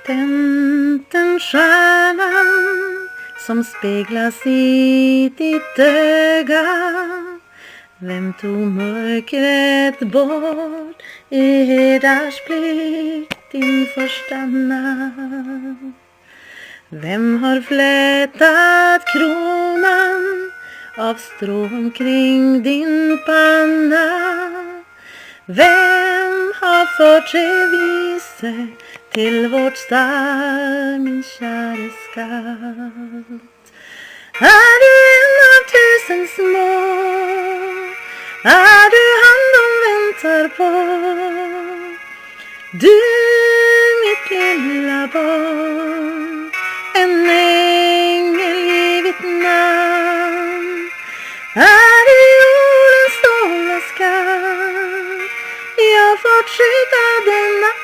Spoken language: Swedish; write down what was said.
Tänd den stjärnan som speglas i ditt öga. Vem tog mörkret bort i herdars blick din första natt? Vem har flätat kronan av strå omkring din panna? Vem har fört sig vise till vårt stall, min käre skatt? Är du en av tusen små? Är du han de väntar på? Du, mitt lilla barn, en ängel givit namn. Är du jordens stora skatt? Jag fått skydda denna